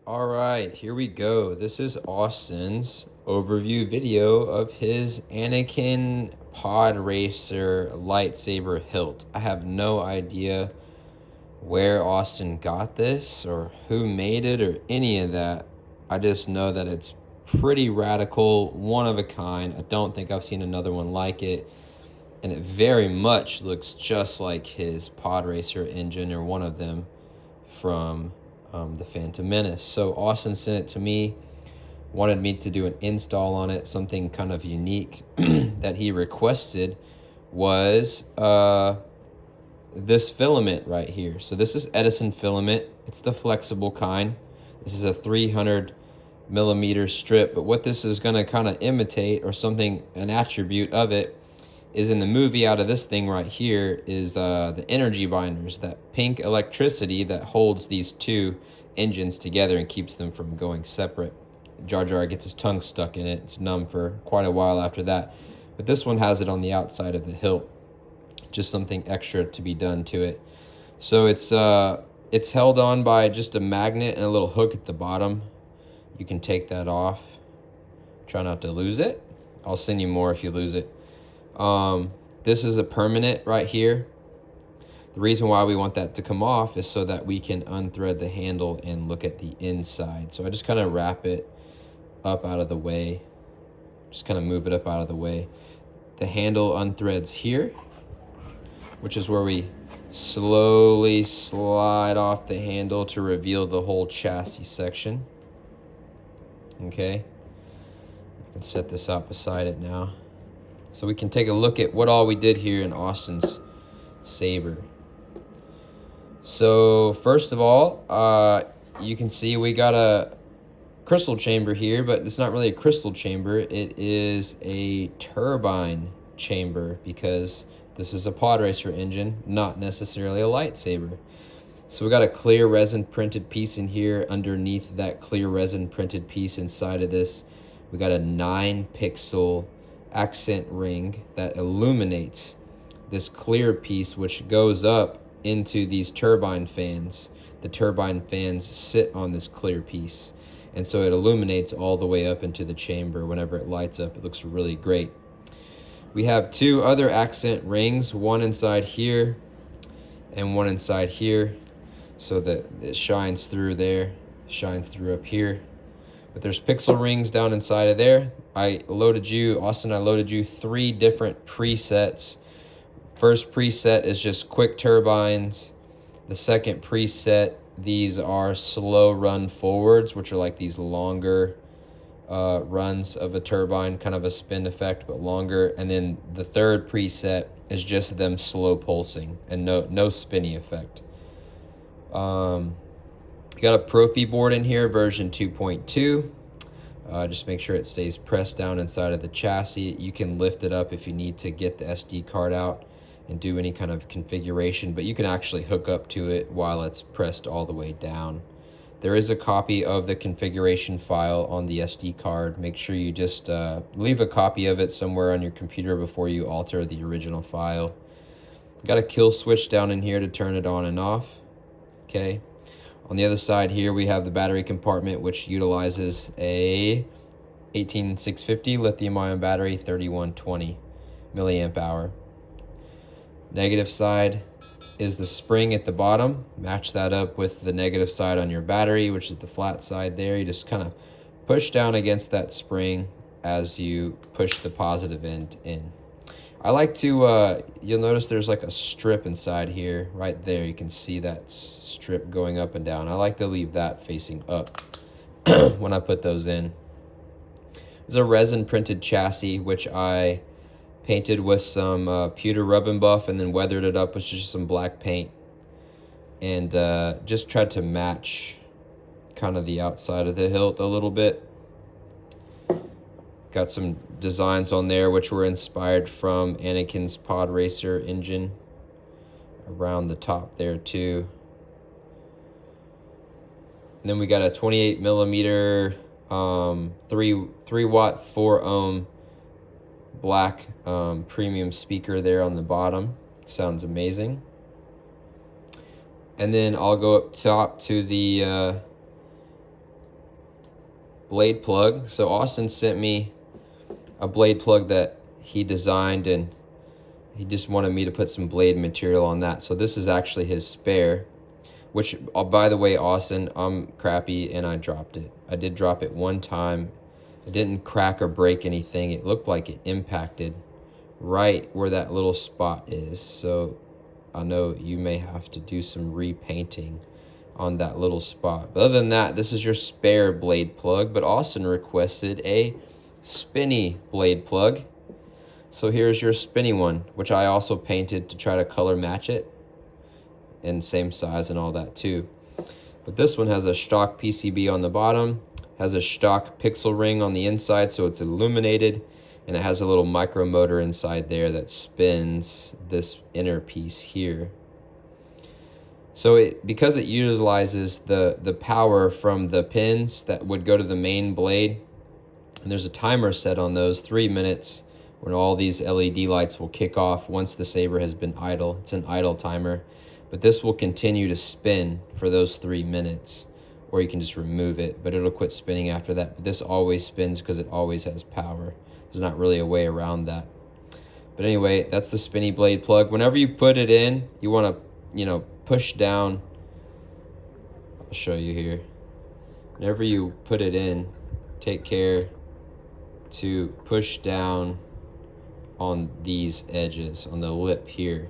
All right, here we go. This is Austin's overview video of his Anakin Pod Racer lightsaber hilt. I have no idea where Austin got this or who made it or any of that. I just know that it's pretty radical, one of a kind. I don't think I've seen another one like it. And it very much looks just like his Pod Racer engine or one of them from the Phantom Menace. So Austin sent it to me, wanted me to do an install on it. Something kind of unique that he requested was this filament right here. So this is Edison filament. It's the flexible kind. This is a 300 millimeter strip, but what this is going to kind of imitate, or something, an attribute of it, is in the movie out of this thing right here is the energy binders, that pink electricity that holds these two engines together and keeps them from going separate. Jar Jar gets his tongue stuck in it. It's numb for quite a while after that. But this one has it on the outside of the hilt. Just something extra to be done to it. So it's held on by just a magnet and a little hook at the bottom. You can take that off. Try not to lose it. I'll send you more if you lose it. This is a permanent right here. The reason why we want that to come off is so that we can unthread the handle and look at the inside. So I just kind of wrap it up out of the way. Just kind of move it up out of the way. The handle unthreads here, which is where we slowly slide off the handle to reveal the whole chassis section. Okay. I can set this out beside it now. So we can take a look at what all we did here in Austin's saber. So first of all, you can see we got a crystal chamber here, but it's not really a crystal chamber. It is a turbine chamber because this is a pod racer engine, not necessarily a lightsaber. So we got a clear resin printed piece in here. Underneath that clear resin printed piece inside of this, we got a 9-pixel accent ring that illuminates this clear piece, which goes up into these turbine fans. The turbine fans sit on this clear piece, and so it illuminates all the way up into the chamber. Whenever it lights up, it looks really great. We have two other accent rings, one inside here and one inside here, so that it shines through there, shines through up here. But there's pixel rings down inside of there. Austin, I loaded you 3 different presets. First preset is just quick turbines. The second preset, these are slow run forwards, which are like these longer runs of a turbine, kind of a spin effect, but longer. And then the third preset is just them slow pulsing and no spinny effect. Got a Profi board in here, version 2.2. Just make sure it stays pressed down inside of the chassis. You can lift it up if you need to get the SD card out and do any kind of configuration, but you can actually hook up to it while it's pressed all the way down. There is a copy of the configuration file on the SD card. Make sure you just leave a copy of it somewhere on your computer before you alter the original file. Got a kill switch down in here to turn it on and off. Okay. On the other side here, we have the battery compartment, which utilizes a 18650 lithium-ion battery, 3120 milliamp hour. Negative side is the spring at the bottom. Match that up with the negative side on your battery, which is the flat side there. You just kind of push down against that spring as you push the positive end in. I like to, you'll notice there's like a strip inside here, right there. You can see that strip going up and down. I like to leave that facing up when I put those in. There's a resin printed chassis, which I painted with some pewter rub and buff and then weathered it up with just some black paint. And just tried to match kind of the outside of the hilt a little bit. Got some designs on there which were inspired from Anakin's Pod Racer engine around the top there too. And then we got a 28 millimeter 3 watt 4 ohm black premium speaker there on the bottom. Sounds amazing. And then I'll go up top to the blade plug. So Austin sent me a blade plug that he designed, and he just wanted me to put some blade material on that. So this is actually his spare, which, by the way, Austin, I'm crappy and I dropped it. I did drop it one time. It didn't crack or break anything. It looked like it impacted right where that little spot is. So I know you may have to do some repainting on that little spot. But other than that, this is your spare blade plug. But Austin requested a spinny blade plug. So here's your spinny one, which I also painted to try to color match it, and same size and all that too. But this one has a stock PCB on the bottom, has a stock pixel ring on the inside, so it's illuminated, and it has a little micro motor inside there that spins this inner piece here. So because it utilizes the power from the pins that would go to the main blade, and there's a timer set on those, 3 minutes, when all these LED lights will kick off once the saber has been idle. It's an idle timer, but this will continue to spin for those 3 minutes, or you can just remove it, but it'll quit spinning after that. But this always spins because it always has power. There's not really a way around that. But anyway, that's the spinny blade plug. Whenever you put it in, you want to, push down. I'll show you here. Whenever you put it in, take care to push down on these edges, on the lip here.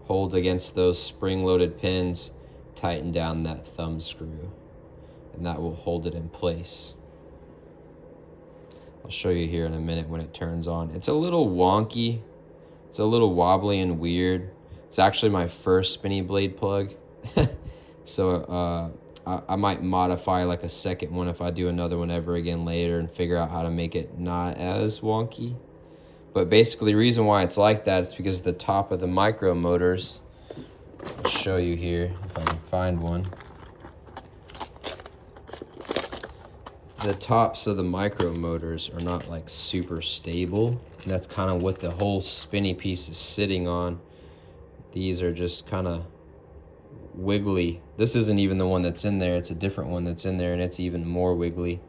Hold against those spring-loaded pins, tighten down that thumb screw, and that will hold it in place. I'll show you here in a minute when it turns on. It's a little wonky. It's a little wobbly and weird. It's actually my first spinny blade plug. So I might modify like a second one if I do another one ever again later and figure out how to make it not as wonky. But basically the reason why it's like that is because the top of the micro motors, I'll show you here if I can find one. The tops of the micro motors are not like super stable. And that's kind of what the whole spinny piece is sitting on. These are just kind of wiggly. This isn't even the one that's in there. It's a different one that's in there, and it's even more wiggly.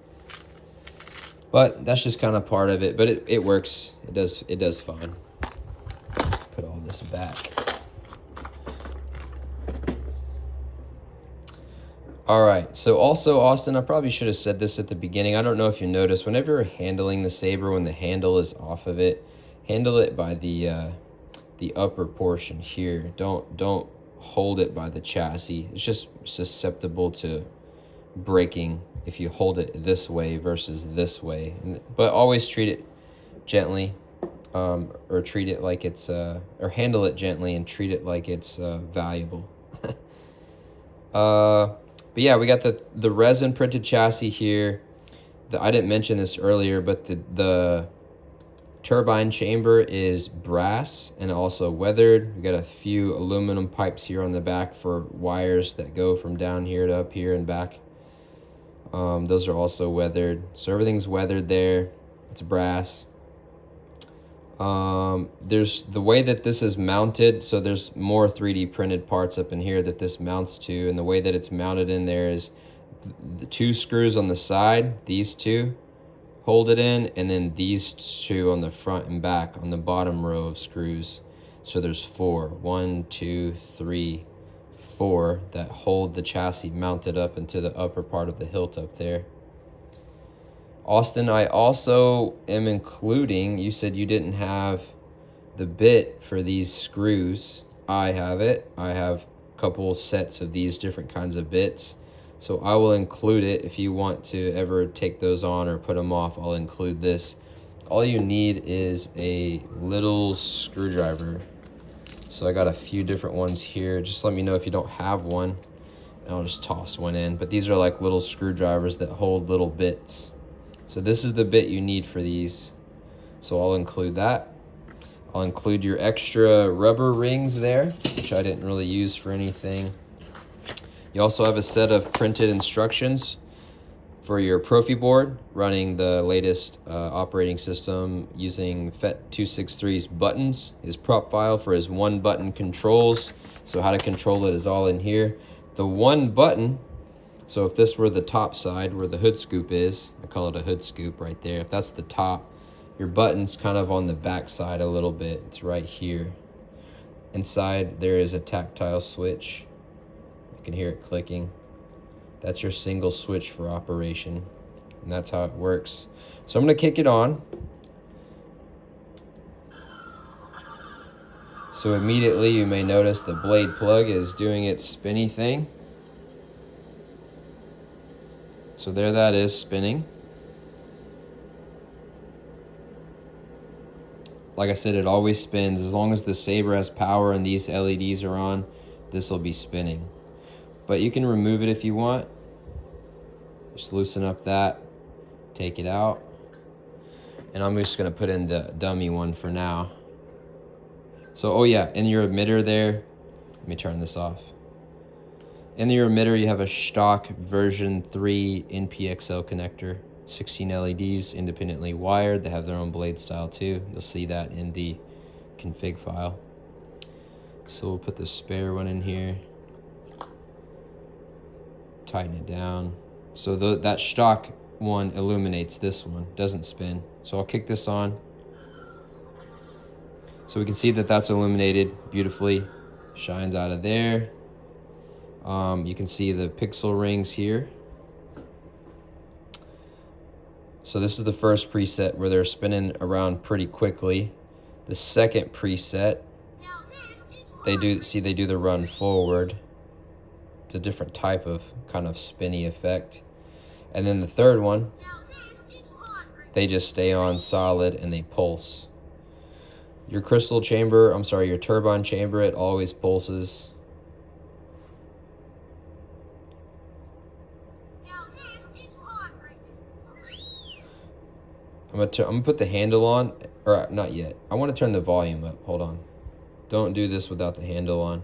But that's just kind of part of it. But it works. It does fine. Put all this back. All right, so also, Austin, I probably should have said this at the beginning. I don't know if you noticed, whenever you're handling the saber, when the handle is off of it, handle it by the upper portion here. Don't hold it by the chassis. It's just susceptible to breaking if you hold it this way versus this way. But always treat it gently, or treat it like it's, or handle it gently and treat it like it's valuable. But yeah, we got the resin printed chassis here. I didn't mention this earlier, but the turbine chamber is brass and also weathered. We got a few aluminum pipes here on the back for wires that go from down here to up here and back. Those are also weathered. So everything's weathered there. It's brass. There's the way that this is mounted, so there's more 3D printed parts up in here that this mounts to, and the way that it's mounted in there is the 2 screws on the side, these 2 hold it in, and then these 2 on the front and back on the bottom row of screws. So there's 4, 1, 2, 3, 4 that hold the chassis mounted up into the upper part of the hilt up there. Austin, I also am including, you said you didn't have the bit for these screws. I have it. I have a couple sets of these different kinds of bits. So I will include it. If you want to ever take those on or put them off, I'll include this. All you need is a little screwdriver. So I got a few different ones here. Just let me know if you don't have one, and I'll just toss one in. But these are like little screwdrivers that hold little bits. So this is the bit you need for these. So I'll include that. I'll include your extra rubber rings there, which I didn't really use for anything. You also have a set of printed instructions for your Profi board, running the latest operating system using FET263's buttons, his prop file for his 1-button controls. So how to control it is all in here. The 1 button So if this were the top side where the hood scoop is, I call it a hood scoop right there. If that's the top, your button's kind of on the back side a little bit. It's right here. Inside there is a tactile switch. You can hear it clicking. That's your single switch for operation. And that's how it works. So I'm gonna kick it on. So immediately you may notice the blade plug is doing its spinny thing. So there that is spinning. Like I said, it always spins. As long as the saber has power and these LEDs are on, this will be spinning. But you can remove it if you want. Just loosen up that, take it out. And I'm just gonna put in the dummy one for now. So, oh yeah, in your emitter there, let me turn this off. In your emitter, you have a stock version 3 NPXL connector, 16 LEDs independently wired. They have their own blade style too. You'll see that in the config file. So we'll put the spare one in here. Tighten it down. So that stock one illuminates this one, doesn't spin. So I'll kick this on. So we can see that that's illuminated beautifully. Shines out of there. You can see the pixel rings here. So this is the first preset where they're spinning around pretty quickly. The second preset, they do the run forward. It's a different type of kind of spinny effect. And then the third one, they just stay on solid and they pulse. Your crystal chamber, your turbine chamber, it always pulses. I'm gonna put the handle on, or not yet. I want to turn the volume up. Hold on. Don't do this without the handle on.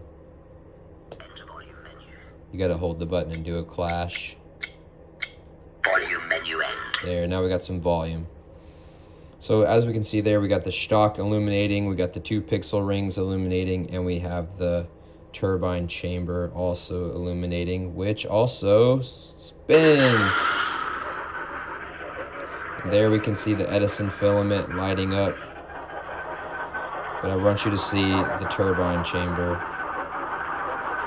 Enter volume menu. You gotta hold the button and do a clash. Volume menu end. There, now we got some volume. So as we can see there, we got the stock illuminating, we got the 2 pixel rings illuminating, and we have the turbine chamber also illuminating, which also spins. And there we can see the Edison filament lighting up. But I want you to see the turbine chamber.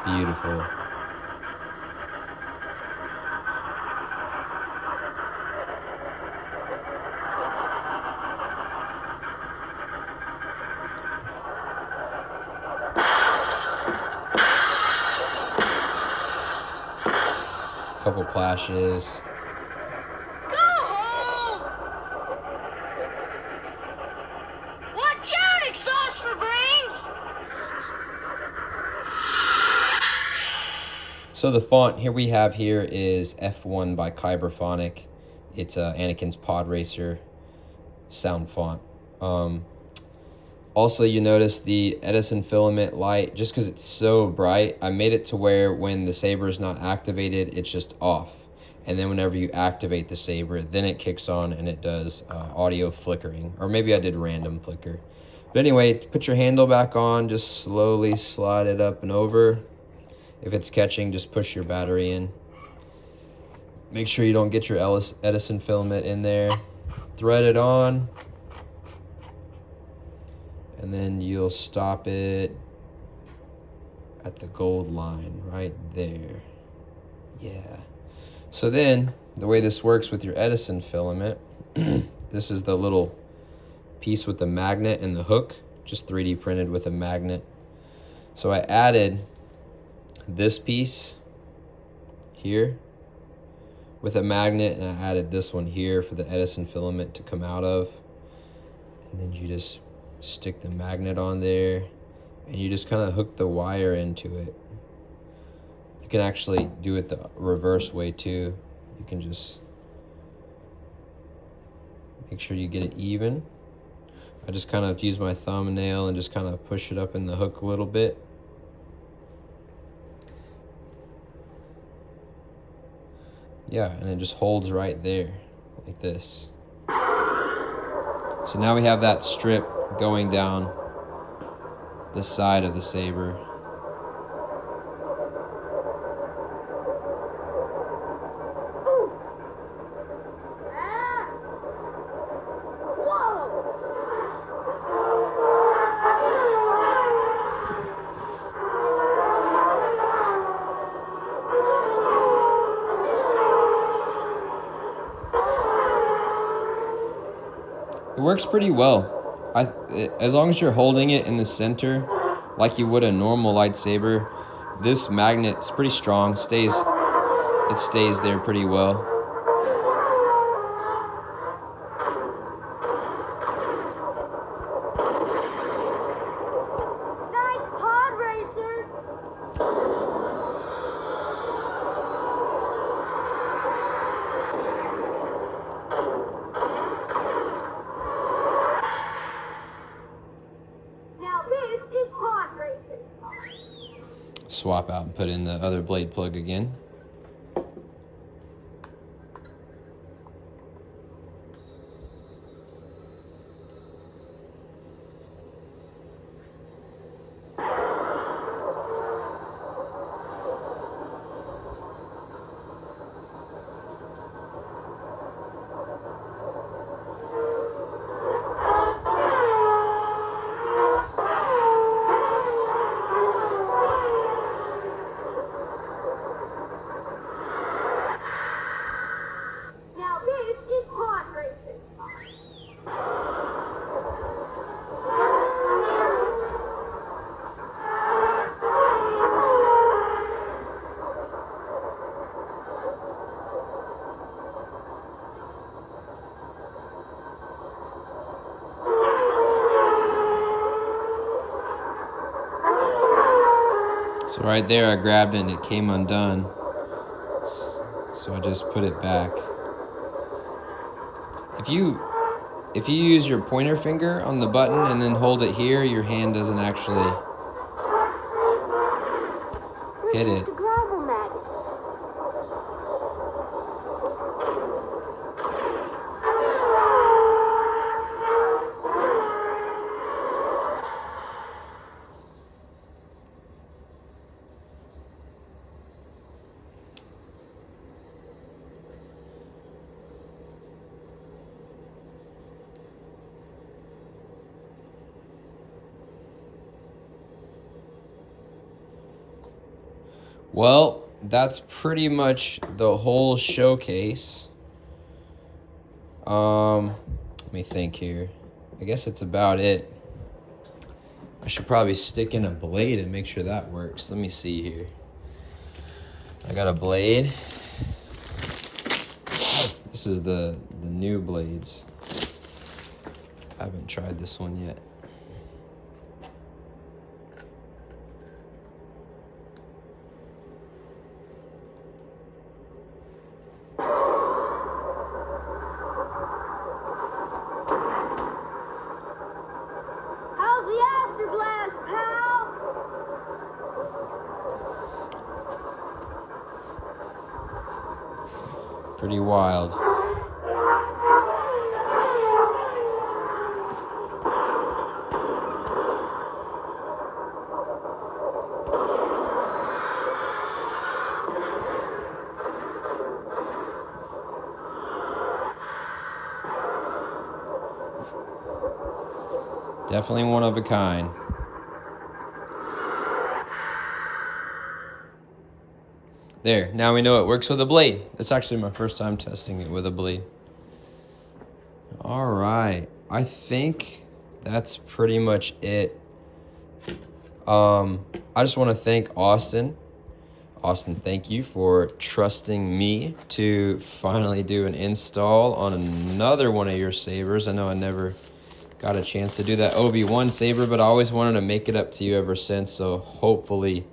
Beautiful. Couple clashes. Go home! Watch out, exhaust for brains! So the font here we have here is F1 by Kyberphonic. It's Anakin's Pod Racer sound font. Also, you notice the Edison filament light, just because it's so bright, I made it to where when the saber is not activated, it's just off. And then whenever you activate the saber, then it kicks on and it does audio flickering. Or maybe I did random flicker. But anyway, put your handle back on, just slowly slide it up and over. If it's catching, just push your battery in. Make sure you don't get your Edison filament in there. Thread it on. And then you'll stop it at the gold line right there. Yeah. So then the way this works with your Edison filament, this is the little piece with the magnet and the hook, just 3D printed with a magnet. So I added this piece here with a magnet, and I added this one here for the Edison filament to come out of. And then you just stick the magnet on there and you just kind of hook the wire into it. You can actually do it the reverse way too. You can just make sure you get it even. I just kind of use my thumbnail and just kind of push it up in the hook a little bit. Yeah, and it just holds right there like this. So now we have that strip going down the side of the saber. works pretty well. As long as you're holding it in the center, like you would a normal lightsaber, this magnet's pretty strong. It stays there pretty well. Nice pod racer. Now this is pod racing. Swap out and put in the other blade plug again. Now this is pod racing. So right there, I grabbed it and it came undone. So I just put it back. If you use your pointer finger on the button and then hold it here, your hand doesn't actually hit it. The gravel magnet. Well, that's pretty much the whole showcase. Let me think here. I guess that's about it. I should probably stick in a blade and make sure that works. Let me see here. I got a blade. This is the new blades. I haven't tried this one yet. How's the afterblast, pal? Pretty wild. Definitely one of a kind. There, now we know it works with a blade. It's actually my first time testing it with a blade. All right, I think that's pretty much it. I just want to thank Austin. Austin, thank you for trusting me to finally do an install on another one of your sabers. I know I never got a chance to do that Obi-Wan saber, but I always wanted to make it up to you ever since, so hopefully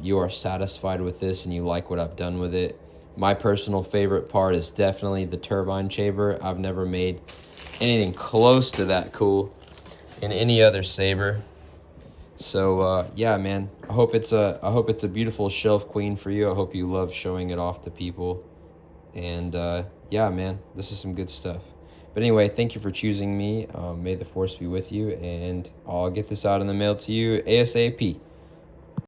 you are satisfied with this and you like what I've done with it. My personal favorite part is definitely the turbine chamber. I've never made anything close to that cool in any other saber. So yeah, man, I hope it's a beautiful shelf queen for you. I hope you love showing it off to people. And yeah, man, this is some good stuff. But anyway, thank you for choosing me. May the force be with you, and I'll get this out in the mail to you ASAP.